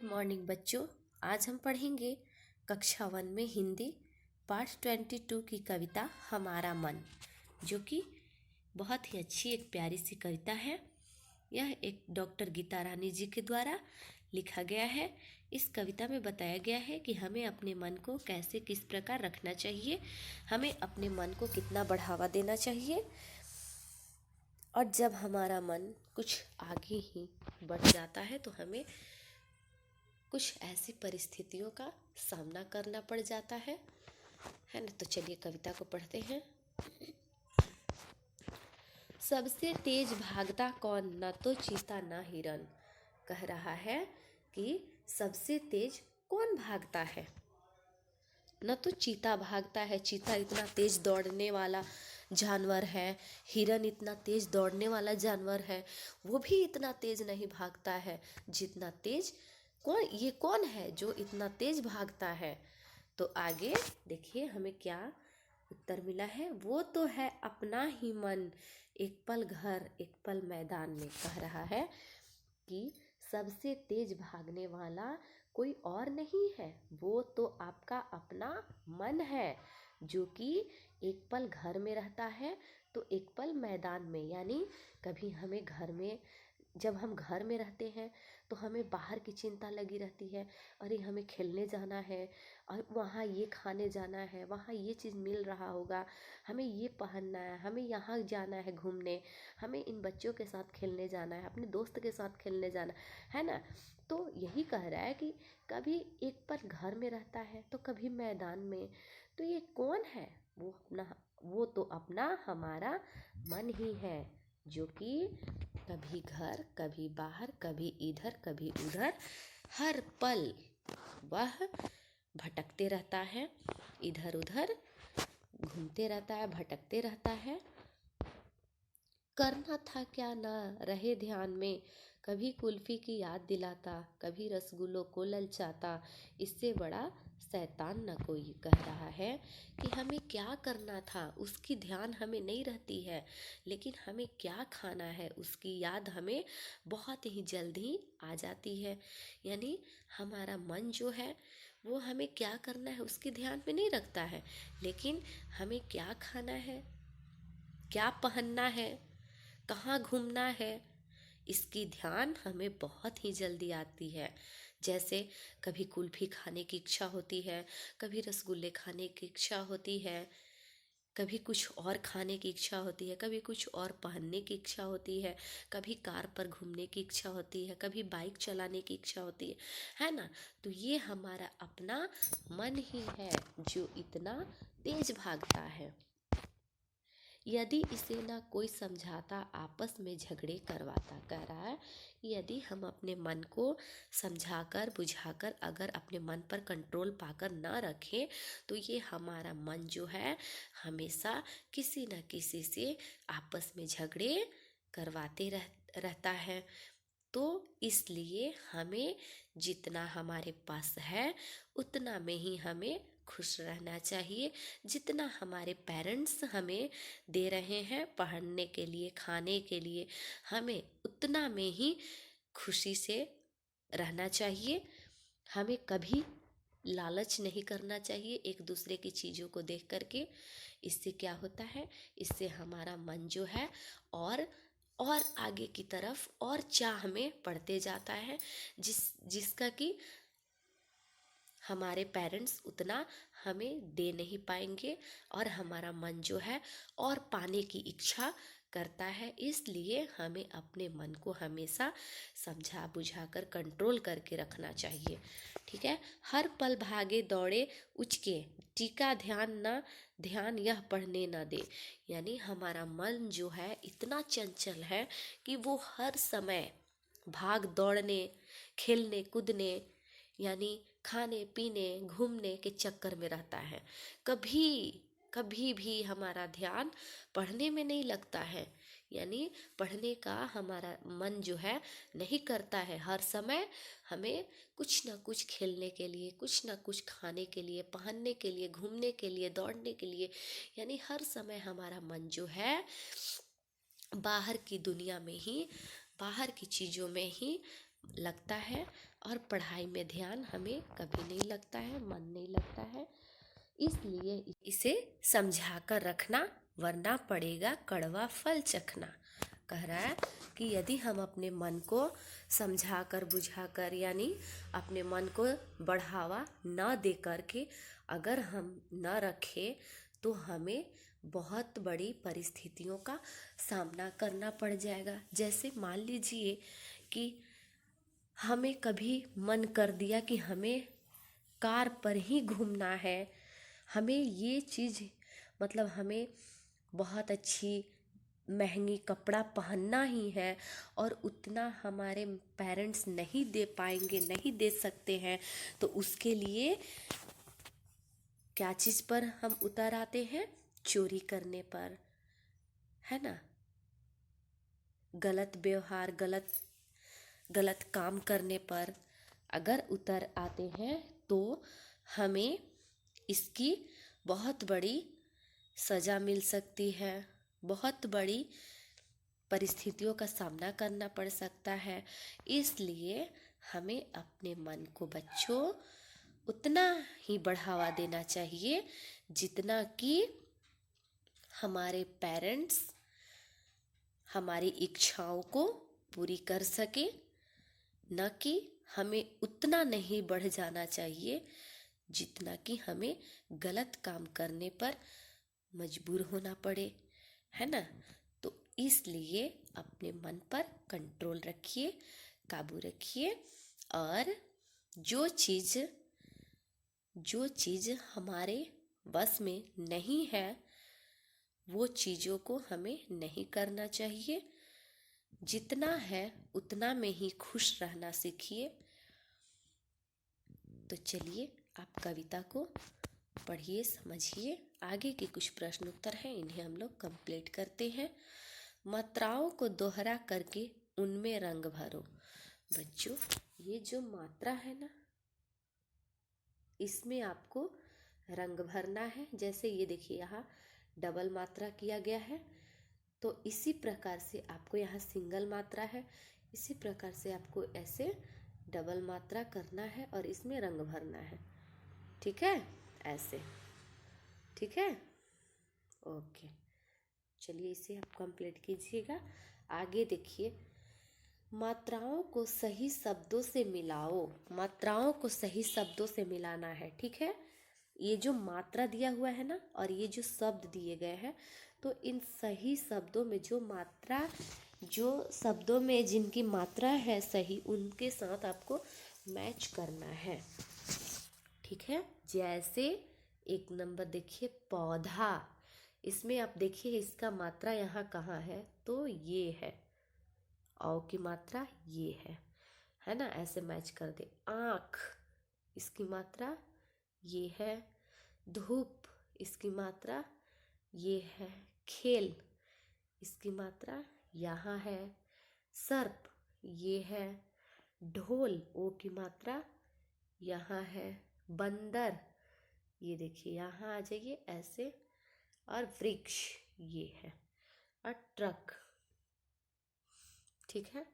Good morning बच्चों। आज हम पढ़ेंगे कक्षा 1 में हिंदी पाठ 22 की कविता हमारा मन, जो कि बहुत ही अच्छी एक प्यारी सी कविता है। यह एक डॉक्टर गीता रानी जी के द्वारा लिखा गया है। इस कविता में बताया गया है कि हमें अपने मन को कैसे किस प्रकार रखना चाहिए, हमें अपने मन को कितना बढ़ावा देना चाहिए, और जब हमारा मन कुछ आगे ही बढ़ जाता है तो हमें कुछ ऐसी परिस्थितियों का सामना करना पड़ जाता है ना। तो चलिए कविता को पढ़ते हैं। सबसे तेज भागता कौन, न तो चीता न हिरन। कह रहा है कि सबसे तेज कौन भागता है। न तो चीता भागता है, चीता इतना तेज दौड़ने वाला जानवर है। हिरन इतना तेज दौड़ने वाला जानवर है, वो भी इतना तेज नहीं भागता है जितना तेज कौन है जो इतना तेज भागता है। तो आगे देखिए हमें क्या उत्तर मिला है। वो तो है अपना ही मन, एक पल घर एक पल मैदान में। कह रहा है कि सबसे तेज भागने वाला कोई और नहीं है, वो तो आपका अपना मन है, जो कि एक पल घर में रहता है तो एक पल मैदान में। यानी कभी हमें घर में, जब हम घर में रहते हैं तो हमें बाहर की चिंता लगी रहती है। अरे हमें खेलने जाना है, और वहाँ ये खाने जाना है, वहाँ ये चीज़ मिल रहा होगा, हमें ये पहनना है, हमें यहाँ जाना है घूमने, हमें इन बच्चों के साथ खेलने जाना है, अपने दोस्त के साथ खेलने जाना है ना। तो यही कह रहा है कि कभी एक पल घर में रहता है तो कभी मैदान में। तो ये कौन है? वो तो अपना हमारा मन ही है, जो कि कभी घर कभी बाहर, कभी इधर कभी उधर, हर पल वह भटकते रहता है, इधर उधर घूमते रहता है, भटकते रहता है। करना था क्या ना रहे ध्यान में, कभी कुल्फी की याद दिलाता, कभी रसगुल्लों को ललचाता, इससे बड़ा शैतान न कोई। कह रहा है कि हमें क्या करना था उसकी ध्यान हमें नहीं रहती है, लेकिन हमें क्या खाना है उसकी याद हमें बहुत ही जल्द ही आ जाती है। यानी हमारा मन जो है वो हमें क्या करना है उसकी ध्यान में नहीं रखता है, लेकिन हमें क्या खाना है, क्या पहनना है, कहाँ घूमना है, इसकी ध्यान हमें बहुत ही जल्दी आती है। जैसे कभी कुल्फी खाने की इच्छा होती है, कभी रसगुल्ले खाने की इच्छा होती है, कभी कुछ और खाने की इच्छा होती है, कभी कुछ और पहनने की इच्छा होती है, कभी कार पर घूमने की इच्छा होती है, कभी बाइक चलाने की इच्छा होती है ना। तो ये हमारा अपना मन ही है जो इतना तेज भागता है। यदि इसे ना कोई समझाता आपस में झगड़े करवाता। कह रहा है यदि हम अपने मन को समझाकर बुझाकर अगर अपने मन पर कंट्रोल पाकर ना रखें तो ये हमारा मन जो है हमेशा किसी न किसी से आपस में झगड़े करवाते रहता है। तो इसलिए हमें जितना हमारे पास है उतना में ही हमें खुश रहना चाहिए। जितना हमारे पेरेंट्स हमें दे रहे हैं पढ़ने के लिए, खाने के लिए, हमें उतना में ही खुशी से रहना चाहिए। हमें कभी लालच नहीं करना चाहिए एक दूसरे की चीज़ों को देख करके। इससे क्या होता है, इससे हमारा मन जो है और आगे की तरफ और चाह में पड़ते जाता है, जिसका कि हमारे पेरेंट्स उतना हमें दे नहीं पाएंगे, और हमारा मन जो है और पाने की इच्छा करता है। इसलिए हमें अपने मन को हमेशा समझा बुझा कर कंट्रोल करके रखना चाहिए। ठीक है। हर पल भागे दौड़े उचके, टीका ध्यान यह पढ़ने न दे। यानी हमारा मन जो है इतना चंचल है कि वो हर समय भाग दौड़ने, खेलने कूदने, यानी खाने पीने घूमने के चक्कर में रहता है। कभी भी हमारा ध्यान पढ़ने में नहीं लगता है, यानी पढ़ने का हमारा मन जो है नहीं करता है। हर समय हमें कुछ ना कुछ खेलने के लिए, कुछ ना कुछ खाने के लिए, पहनने के लिए, घूमने के लिए, दौड़ने के लिए, यानी हर समय हमारा मन जो है बाहर की दुनिया में ही, बाहर की चीज़ों में ही लगता है और पढ़ाई में ध्यान हमें कभी नहीं लगता है, मन नहीं लगता है। इसलिए इसे समझा कर रखना, वरना पड़ेगा कड़वा फल चखना। कह रहा है कि यदि हम अपने मन को समझा कर बुझा कर, यानी अपने मन को बढ़ावा न दे कर के अगर हम न रखें तो हमें बहुत बड़ी परिस्थितियों का सामना करना पड़ जाएगा। जैसे मान लीजिए कि हमें कभी मन कर दिया कि हमें कार पर ही घूमना है, हमें ये चीज़ मतलब हमें बहुत अच्छी महंगी कपड़ा पहनना ही है और उतना हमारे पेरेंट्स नहीं दे पाएंगे, नहीं दे सकते हैं, तो उसके लिए क्या चीज़ पर हम उतर आते हैं? चोरी करने पर, है ना, गलत व्यवहार, गलत काम करने पर अगर उतर आते हैं तो हमें इसकी बहुत बड़ी सज़ा मिल सकती है, बहुत बड़ी परिस्थितियों का सामना करना पड़ सकता है। इसलिए हमें अपने मन को बच्चों उतना ही बढ़ावा देना चाहिए जितना कि हमारे पेरेंट्स हमारी इच्छाओं को पूरी कर सके, न कि हमें उतना नहीं बढ़ जाना चाहिए जितना कि हमें गलत काम करने पर मजबूर होना पड़े, है ना। तो इसलिए अपने मन पर कंट्रोल रखिए, काबू रखिए, और जो चीज़ हमारे बस में नहीं है वो चीज़ों को हमें नहीं करना चाहिए। जितना है उतना में ही खुश रहना सीखिए। तो चलिए आप कविता को पढ़िए, समझिए। आगे के कुछ प्रश्न उत्तर हैं, इन्हें हम लोग कंप्लीट करते हैं। मात्राओं को दोहरा करके उनमें रंग भरो। बच्चों, ये जो मात्रा है ना, इसमें आपको रंग भरना है। जैसे ये देखिए, यहाँ डबल मात्रा किया गया है, तो इसी प्रकार से आपको यहाँ सिंगल मात्रा है, इसी प्रकार से आपको ऐसे डबल मात्रा करना है और इसमें रंग भरना है। ठीक है, ऐसे। ठीक है, ओके। चलिए इसे आप कंप्लीट कीजिएगा। आगे देखिए, मात्राओं को सही शब्दों से मिलाओ। मात्राओं को सही शब्दों से मिलाना है, ठीक है। ये जो मात्रा दिया हुआ है ना, और ये जो शब्द दिए गए हैं, तो इन सही शब्दों में जो शब्दों में जिनकी मात्रा है सही, उनके साथ आपको मैच करना है। ठीक है, जैसे एक नंबर देखिए, पौधा। इसमें आप देखिए इसका मात्रा यहाँ कहाँ है, तो ये है, औ की मात्रा ये है ना, ऐसे मैच कर दे। आँख, इसकी मात्रा ये है। धूप, इसकी मात्रा ये है। खेल, इसकी मात्रा यहाँ है। सर्प, ये है। ढोल, ओ की मात्रा यहाँ है। बंदर, ये देखिए यहाँ आ जाइए ऐसे। और वृक्ष, ये है। और ट्रक, ठीक है।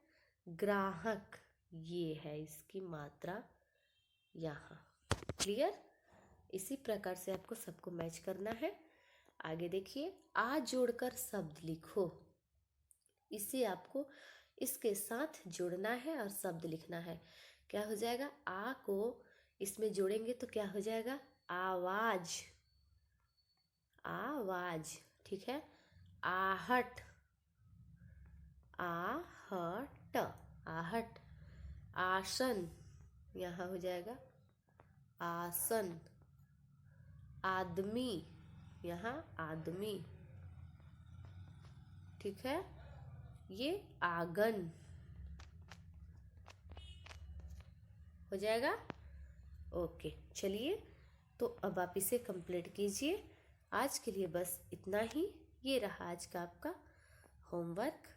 ग्राहक, ये है, इसकी मात्रा यहाँ। क्लियर? इसी प्रकार से आपको सबको मैच करना है। आगे देखिए, आ जोड़कर शब्द लिखो। इसे आपको इसके साथ जोड़ना है और शब्द लिखना है। क्या हो जाएगा? आ को इसमें जोड़ेंगे तो क्या हो जाएगा? आवाज, आवाज, ठीक है। आहट, आहट, आहट। आसन, यहाँ हो जाएगा आसन। आदमी, यहाँ आदमी, ठीक है। ये आंगन हो जाएगा। ओके, चलिए तो अब आप इसे कंप्लीट कीजिए। आज के लिए बस इतना ही। ये रहा आज का आपका होमवर्क।